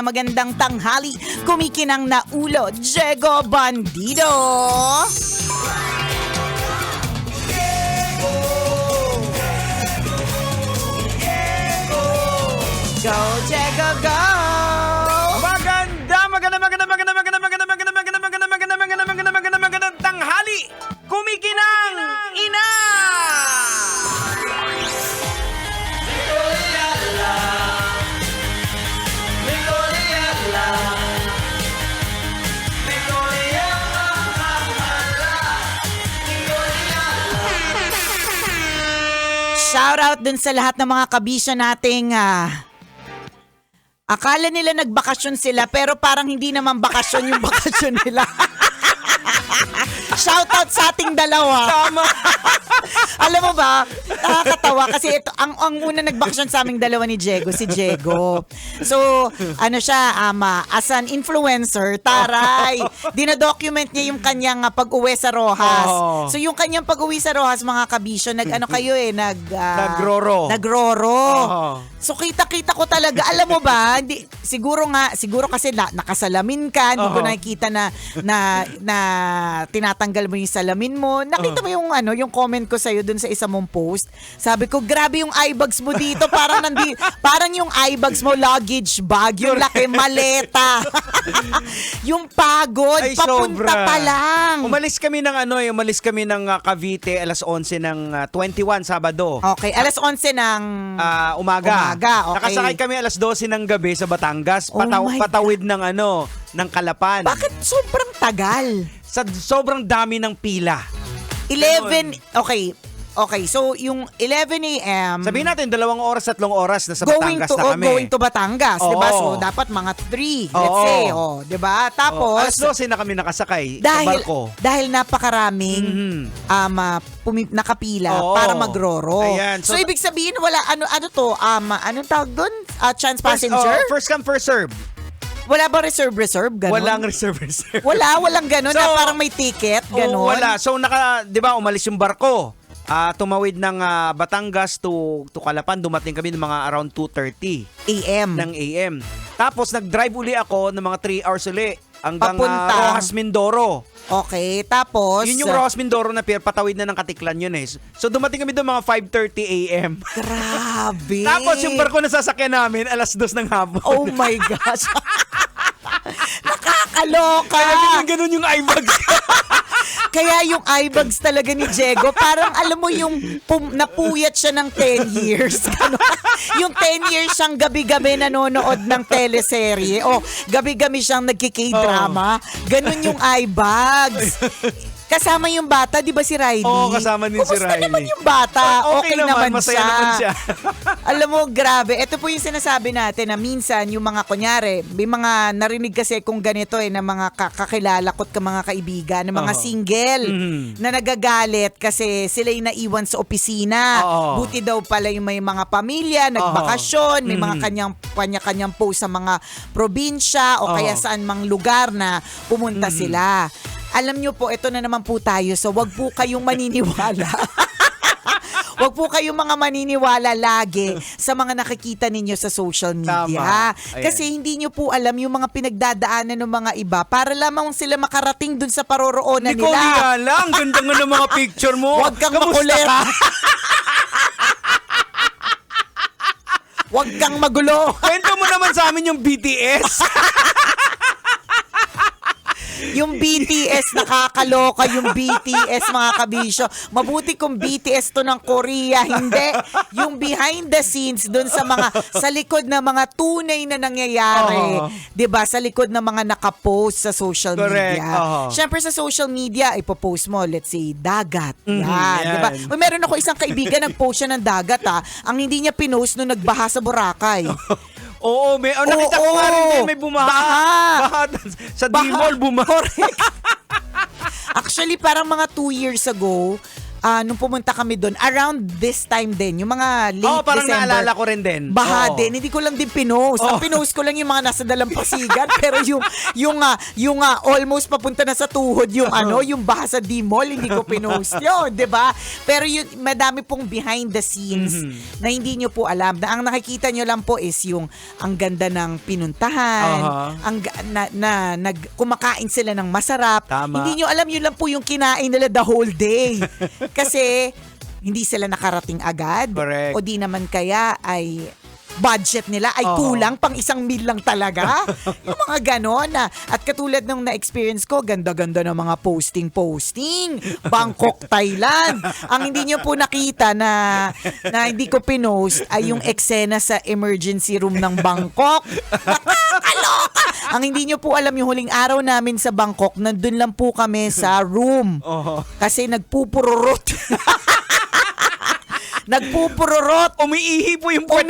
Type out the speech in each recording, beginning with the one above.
Magandang tanghali, kumikinang na ulo, Diego Bandido. Go, Diego, go! Magandang tanghali, kumikinang ina! Shout out dun sa lahat ng mga kabisya nating akala nila nagbakasyon sila pero parang hindi naman bakasyon yung bakasyon nila. Shout out sa ating dalawa. Tama. Alam mo ba, nakakatawa kasi ito ang una nagbakasyon sa aming dalawa ni Diego, si Diego. So, ano siya, as an influencer, taray, dinadocument niya yung kanyang pag-uwi sa Rojas. Oh. So, yung kanyang pag-uwi sa Rojas, mga kabisyo, Nagroro. Oh. So, kita-kita ko talaga, alam mo ba, siguro kasi nakasalamin ka, hindi ko nakikita na tinatanggal mo yung salamin mo. Nakita mo yung comment ko sa'yo dun sa isa mong post. Sabi ko, grabe yung eye bags mo dito. Parang yung eye bags mo, luggage bag, yung laki, maleta. Yung pagod, Ay, papunta sobra. pa lang. Umalis kami ng Cavite alas 11 ng 21 Sabado. Okay, alas 11 ng Umaga. Okay. Nakasakay kami alas 12 ng gabi sa Batangas, Oh my patawid ng Kalapan. Bakit sobrang tagal? Sa sobrang dami ng pila. 11, okay, so yung 11 a.m. Sabihin natin 2 oras, 3 oras na sa Batangas na kami. Going to Batangas, Oo. 'di ba? So dapat mga 3, let's say, 'di ba? Tapos alas 12 na kami nakasakay sa barko. Dahil napakaraming nakapila para magroro. Ayan, so so ibig sabihin wala ano to, anong tawag doon? Chance passenger? First come, first serve. Wala ba reserve ganun? Walang reserve. Walang ganun So, na parang may ticket, ganun. Wala. So 'di ba, umalis yung barko. Tumawid ng Batangas to Calapan, dumating kami ng mga around 2:30 AM. Tapos nag-drive uli ako ng mga 3 hours uli hanggang Rojas, Mindoro. Okay, tapos Yun yung Rojas, Mindoro na patawid na ng Katiklan yun eh. So dumating kami doon mga 5:30 AM. Grabe. Tapos yung barko na sasakyan namin alas 2 ng hapon. Oh my gosh. Nakakaloka. Kaya ganun yung eyebags. Kaya yung eyebags talaga ni Diego, parang alam mo yung napuyat siya ng 10 years. Yung 10 years siyang gabi-gabi nanonood ng teleserye o gabi-gabi siyang nagki-K-drama. Ganun yung eyebags. Kasama yung bata, di ba si Riley? Oo, kasama din si Riley. Kumusta naman yung bata? Okay naman masaya naman siya. Alam mo, grabe. Ito po yung sinasabi natin na minsan yung mga, kunyari, may mga narinig kasi kung ganito na mga kakilala ko't mga kaibigan, na mga single na nagagalit kasi sila'y naiwan sa opisina. Buti daw pala yung may mga pamilya, nagbakasyon, may mga kanya-kanyang post sa mga probinsya o kaya saan mang lugar na pumunta sila. Alam nyo po, ito na naman po tayo. So, wag po kayong maniniwala. Wag po kayong mga maniniwala lagi sa mga nakikita ninyo sa social media. Kasi hindi nyo po alam yung mga pinagdadaanan ng mga iba para lamang sila makarating dun sa paroroonan nila. Hindi lang. Ganda nga ng mga picture mo. Wag kang makulit. Wag kang magulo. Kwento mo naman sa amin yung BTS. Yung BTS, nakakaloka yung BTS, mga kabisyo. Mabuti kung BTS to ng Korea, hindi. Yung behind the scenes dun sa likod na mga tunay na nangyayari. 'Di ba? Sa likod ng mga nakapost sa social media. Siyempre sa social media, ipopost mo, let's say, dagat. Yan. 'Di ba? Meron ako isang kaibigan, nagpost siya ng dagat, Ang hindi niya pinost nung nagbaha sa Boracay. Oo, nakita ko nga rin may bumaha. Sa D-Mall bumaha. Correct. Actually, parang mga 2 years ago, nung pumunta kami doon, around this time din, yung mga late parang December. naalala ko rin din. Baha Oo. din. Hindi ko lang din pinost. Ang pinost ko lang yung mga nasa dalampasigan. Pero yung almost papunta na sa tuhod, yung baha sa D-Mall, hindi ko pinost yun, di ba? Pero yun, madami pong behind the scenes na hindi nyo po alam. Na ang nakikita nyo lang po is yung ang ganda ng pinuntahan, kumakain sila ng masarap. Tama. Hindi nyo alam, yun lang po yung kinain nila the whole day. Kasi hindi sila nakarating agad. Correct. O di naman kaya ay budget nila ay kulang, pang 1 meal lang talaga. Yung mga ganon na. At katulad nung na-experience ko, ganda-ganda ng mga posting. Bangkok, Thailand. Ang hindi nyo po nakita na hindi ko pinost ay yung eksena sa emergency room ng Bangkok. Nakakaloka! Ang hindi nyo po alam, yung huling araw namin sa Bangkok, nandun lang po kami sa room. Kasi nagpupururot. Nagpupururot. Umiihi po yung puwet.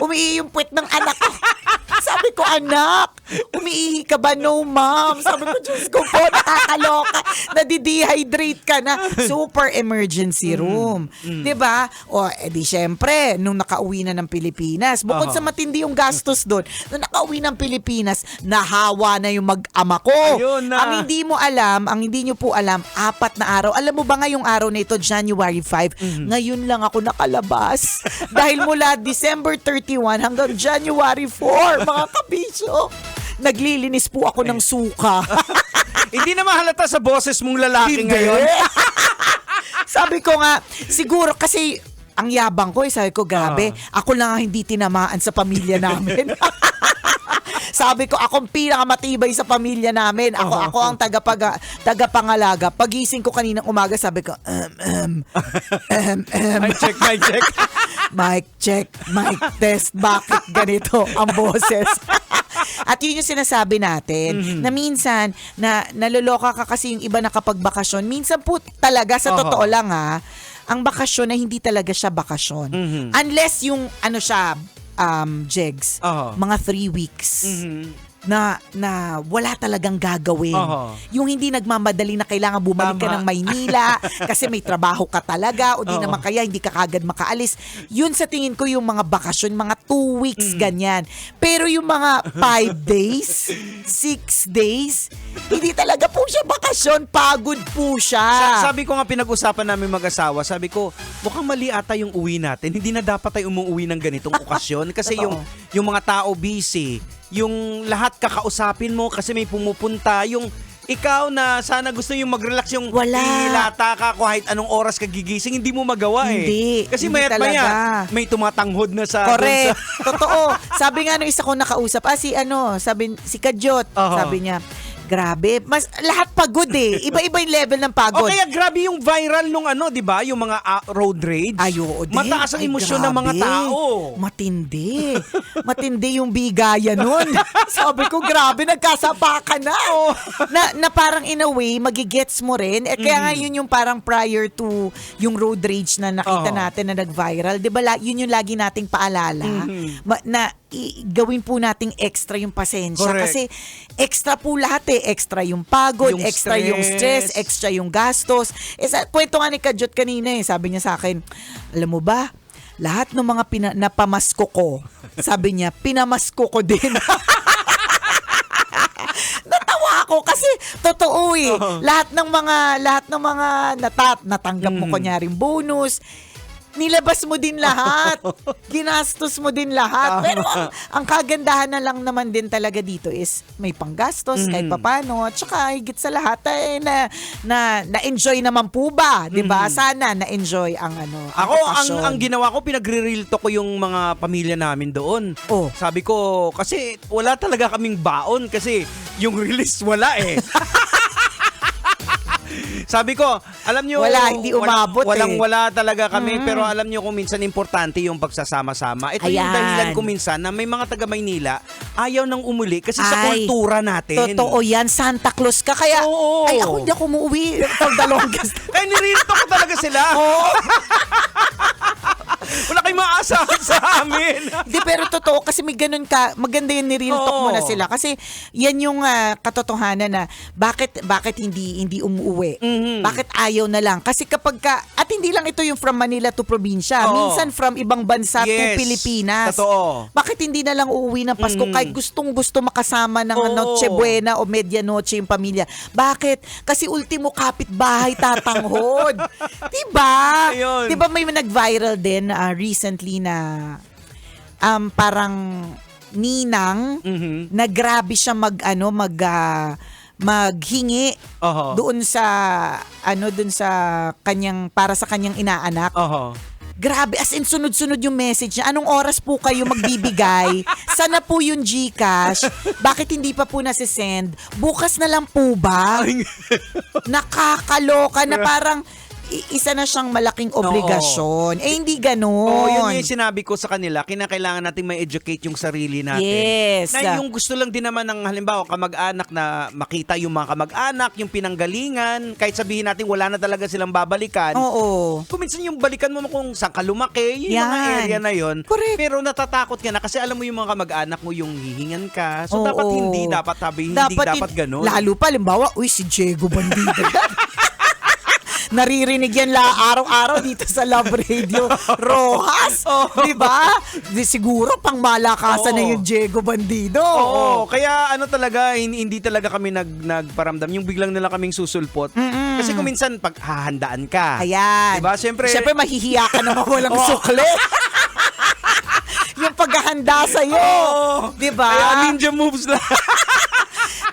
Umiihi yung puwet ng anak ko. Sabi ko, anak, umiihi ka ba? No, ma'am. Sabi ko, Diyos ko po, nakakaloka. Nadidehydrate ka na. Super emergency room. Diba? O, edi syempre, nung nakauwi na ng Pilipinas, bukod sa matindi yung gastos doon, nung nakauwi ng Pilipinas, nahawa na yung mag-ama ko. Ayun na. Ang hindi nyo po alam, 4 na araw. Alam mo ba ngayong araw na ito, January 5, ngayon lang ako nakalabas. Dahil mula December 31 hanggang January 4, mga kabisyo, naglilinis po ako ng suka. Hindi na mahalata sa boses mong lalaki ngayon. Sabi ko nga, siguro kasi ang yabang ko, sabi ko, grabe, ako lang ang hindi tinamaan sa pamilya namin. Sabi ko, akong pinakamatibay sa pamilya namin. Ako ang tagapangalaga. Pagising ko kaninang umaga, sabi ko, Mic check. mic check, mic test, bakit ganito ang boses? At yun yung sinasabi natin, na minsan, naloloka ka kasi yung iba nakapagbakasyon. Minsan po talaga, sa totoo lang ang bakasyon na hindi talaga siya bakasyon. Unless yung, Jegs, mga 3 weeks. Na wala talagang gagawin. Yung hindi nagmamadali na kailangan bumalik ka ng Maynila kasi may trabaho ka talaga o di naman kaya hindi ka kagad makaalis. Yun sa tingin ko yung mga bakasyon, mga 2 weeks ganyan. Pero yung mga 5 days, 6 days, hindi talaga po siya bakasyon, pagod po siya. Sabi ko nga, pinag-usapan namin mag-asawa, sabi ko, mukhang mali ata yung uwi natin. Hindi na dapat tayo umuwi ng ganitong okasyon kasi yung mga tao busy, yung lahat kakausapin mo kasi may pumupunta, yung ikaw na sana gusto yung mag-relax, yung ilata ka kahit anong oras ka gigising, hindi mo magawa Hindi. Kasi hindi mayat maya, may tumatanghod na sa... Correct. Totoo. Sabi nga nung isa ko nakausap, si Kadyot, sabi niya, grabe, lahat pagod Iba-iba yung level ng pagod. O kaya grabe yung viral nung di ba? Yung mga road rage. Oo din. Mataas ang emosyon ng mga tao. Matindi. Matindi yung bigaya nun. Sabi ko, grabe, nagkasapakan na. Na parang in a way, magigets mo rin. Kaya nga yun yung parang prior to yung road rage na nakita natin na nag-viral. Diba, yun yung lagi nating paalala. Na gawin po nating extra yung pasensya. Correct. Kasi extra po lahat Extra yung pagod, Yung extra yung stress, extra yung gastos. Kwento nga ni Kadyot kanina sabi niya sa akin, alam mo ba, lahat ng mga napamasko ko, sabi niya, pinamasko ko din. Natawa ako kasi totoo Lahat ng mga natanggap mo kunyaring bonus, nilabas mo din lahat. Ginastos mo din lahat. Pero ang kagandahan na lang naman din talaga dito is may panggastos kahit papano. At saka higit sa lahat na-enjoy naman po ba? Diba? Sana na-enjoy ang Ako, okasyon. ang ginawa ko, pinagre-real talk ko yung mga pamilya namin doon. Sabi ko, kasi wala talaga kaming baon kasi yung release wala Sabi ko, alam nyo, hindi umabot wala talaga kami, pero alam nyo kung minsan importante yung pagsasama-sama. Ito yung dahilan ko minsan na may mga taga Maynila ayaw nang umuli kasi sa kultura natin. Totoo yan, Santa Claus ka. Kaya, ako hindi ako umuwi for the longest. Kaya nireal talk ko talaga sila. Wala kayong maasahan sa amin. Di, pero totoo, kasi may ganun ka, maganda yun, ni-real talk mo na sila. Kasi yan yung katotohanan na bakit hindi umuwi? Bakit ayaw na lang? Kasi kapag at hindi lang ito yung from Manila to probinsya, minsan from ibang bansa to Pilipinas. Totoo. Bakit hindi na lang uuwi ng Pasko kahit gustong-gusto makasama ng Noche Buena o Medianoche yung pamilya? Bakit? Kasi ultimo kapitbahay tatanghod. Diba? Ayun. Diba may nag-viral din recently na parang ninang na grabe siya maghingi doon sa kanyang para sa kanyang inaanak. Grabe, as in sunod-sunod yung message niya. Anong oras po kayo magbibigay? Sana po yung GCash? Bakit hindi pa po nasisend? Bukas na lang po ba? Nakakaloka na parang isa na siyang malaking obligasyon. Eh, hindi ganon. Yun yung sinabi ko sa kanila. Kinakailangan natin may educate yung sarili natin. Yes. Na yung gusto lang din naman ng halimbawa kamag-anak na makita yung mga kamag-anak, yung pinanggalingan, kahit sabihin natin wala na talaga silang babalikan. Oo. Kung minsan yung balikan mo kung saan ka lumaki, yung mga area na yun. Correct. Pero natatakot ka na kasi alam mo yung mga kamag-anak mo yung hihingan ka. So dapat hindi dapat ganun. Lalo pa, halimbawa, si Diego Bandido. Naririnig yan araw-araw dito sa Love Radio Rojas. Di ba? Siguro pang malakasan na yung Diego Bandido. Kaya talaga, hindi talaga kami nagparamdam. Yung biglang nila kaming susulpot. Kasi kung minsan, pag hahandaan ka. Ayan. Diba? Siyempre mahihiya ka naman walang sukle. Yung paghahanda sa'yo. Diba? Kaya ninja moves lang.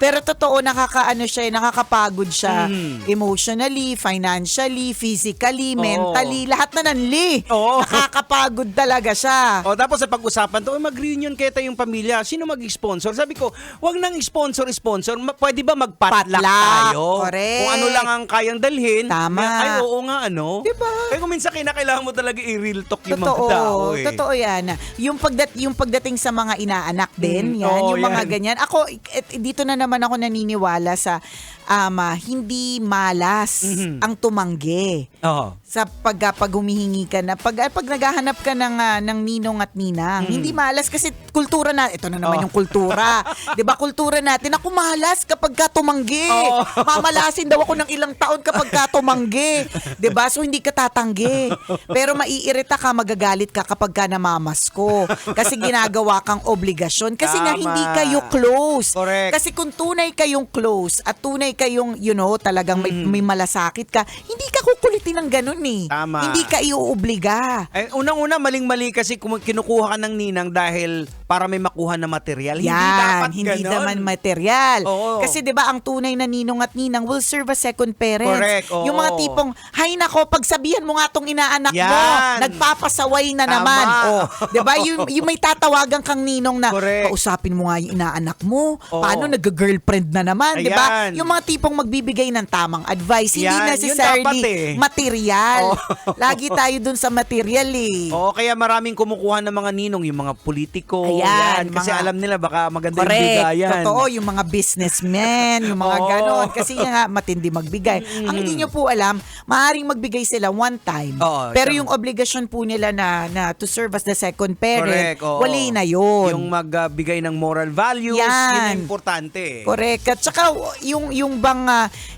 Pero totoo, nakakapagod siya emotionally, financially, physically, mentally, lahat na nanli. Nakakapagod talaga siya. Tapos sa pag-usapan to, mag-reunion kayo tayong pamilya. Sino mag-sponsor? Sabi ko, wag nang sponsor. Pwede ba mag-potluck tayo? Correct. Kung ano lang ang kayang dalhin. Tama. Ay, oo nga, Diba? Kaya kung minsan kinakailangan mo talaga i-real talk yung mga tao. Totoo yan. Yung pagdating sa mga inaanak din, yung mga ganyan. Ako, dito na naman ako naniniwala sa hindi malas ang tumanggi. Sa pag humihingi ka na, pag naghahanap ka ng ninong at ninang, hindi malas kasi kultura na, ito na naman yung kultura. 'Di ba kultura natin, ako malas kapag ka tumanggi. Mamalasin daw ako ng ilang taon kapag ka tumanggi. 'Di ba? So hindi ka tatanggi. Pero maiirita ka, magagalit ka kapag ka namamasko. Kasi ginagawa kang obligasyon. Kasi nga hindi kayo close. Correct. Kasi kung tunay kayong close at tunay kayong, talagang may malasakit ka, hindi ka kukulitin ng ganun eh. Tama. Hindi ka iuobliga. Unang-una, maling-mali kasi kinukuha ka ng ninang dahil para may makuha na material. Hindi naman material. Oo. Kasi 'di ba ang tunay na ninong at ninang will serve as second parents. Correct. Oo. Yung mga tipong, hay nako, pagsabihan mo nga tong inaanak mo, nagpapasaway na naman. 'Di ba? Yung may tatawagan kang ninong na, kausapin mo nga yung inaanak mo. Paano nag-girlfriend na naman, 'di ba? Yung mga tipong magbibigay ng tamang advice, hindi necessarily material. Lagi tayo dun sa material eh. Kaya maraming kumukuha ng mga ninong, yung mga politiko. Ayan, kasi alam nila baka maganda correct, yung bigayan. Totoo, yung mga businessmen, yung mga ganon. Kasi nga, matindi magbigay. Ang hindi nyo po alam, maaaring magbigay sila one time. Pero yung obligasyon po nila na to serve as the second parent, wali na yun. Yung magbigay ng moral values, yun ang importante. Correct. At saka, yung bang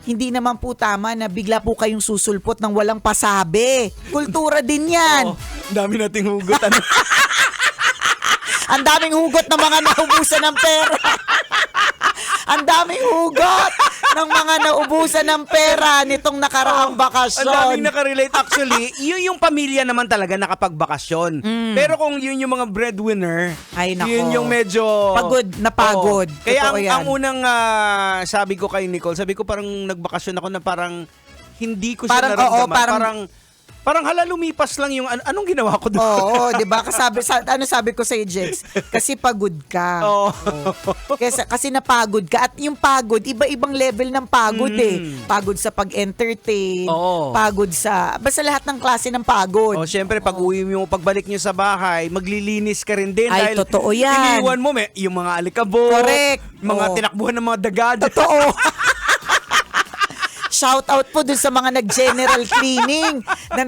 hindi naman po tama na bigla po kayong susulpot ng walang pasabi. Kultura din yan. Dami nating hugot. Ang daming hugot ng mga naubusan ng pera. Ang daming hugot ng mga naubusan ng pera nitong nakaraang bakasyon. Ang daming nakarelate. Actually, yung pamilya naman talaga nakapagbakasyon. Pero kung yun yung mga breadwinner, ay, nako, yun yung medyo pagod. Kaya ang unang sabi ko kay Nicole, sabi ko parang nagbakasyon ako na parang hindi ko siya naramdaman. Parang hala lumipas lang yung anong ginawa ko doon. Oo, 'di ba? Sabi ko sa Jex, kasi pagod ka. Kasi napagod ka at yung pagod, iba-ibang level ng pagod eh. Pagod sa pag-entertain, pagod sa basta lahat ng klase ng pagod. Syempre pagbalik niyo sa bahay, maglilinis ka rin din. Ay, dahil totoo yan. iniwan mo yung mga alikabok, correct, mga tinakbuhan ng mga dagad. Totoo. Shout out po dun sa mga nag-general cleaning na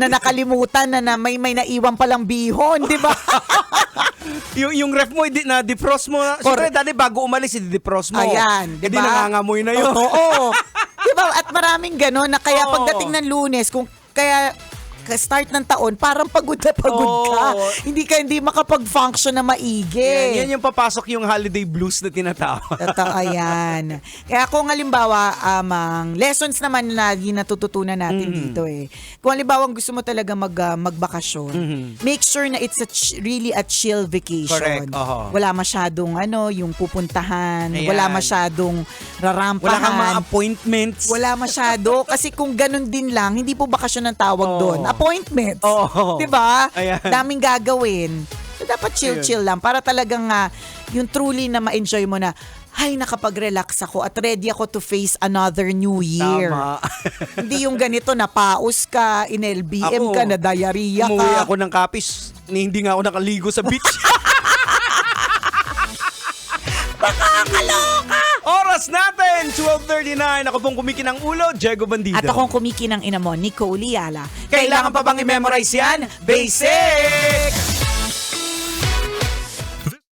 nakalimutan na may naiwan palang bihon, di ba? yung ref mo, na-defrost mo. Siyempre, dati bago umalis, i-defrost mo. Ayan, Hindi diba? nangangamoy na yun. Oo. Diba? At maraming gano'n na kaya Oo. pagdating ng Lunes, kaya start ng taon, parang pagod na pagod ka. Oo. Hindi makapag-function na maigi. Yan yung papasok yung holiday blues na tinatawag. Totoo yan. Kaya kung halimbawa, lessons naman na natututunan natin dito eh. Kung halimbawa gusto mo talaga magbakasyon, make sure na it's really a chill vacation. Correct. Oho. Wala masyadong yung pupuntahan, Ayan. wala masyadong rarampahan. Wala kang mga appointments. Wala masyado. Kasi kung ganun din lang, hindi po bakasyon ang tawag doon. Appointments. Oo. Diba? Ayan. Daming gagawin. So, dapat chill-chill lang para talagang yung truly na ma-enjoy mo na, ay, nakapag-relax ako at ready ako to face another new year. Tama. Hindi yung ganito, napaus ka, in-LBM Ako, ka, na diarrhea ka. Umuwi ako ng Kapis. Hindi nga ako nakaligo sa beach. Nakakaloka! Oras natin, 12:39. Ako pong kumikinang ulo, Diego Bandido. At akong kumiki ng ina mo, Nico Uliala. Kailangan pa bang i-memorize yan? Basic!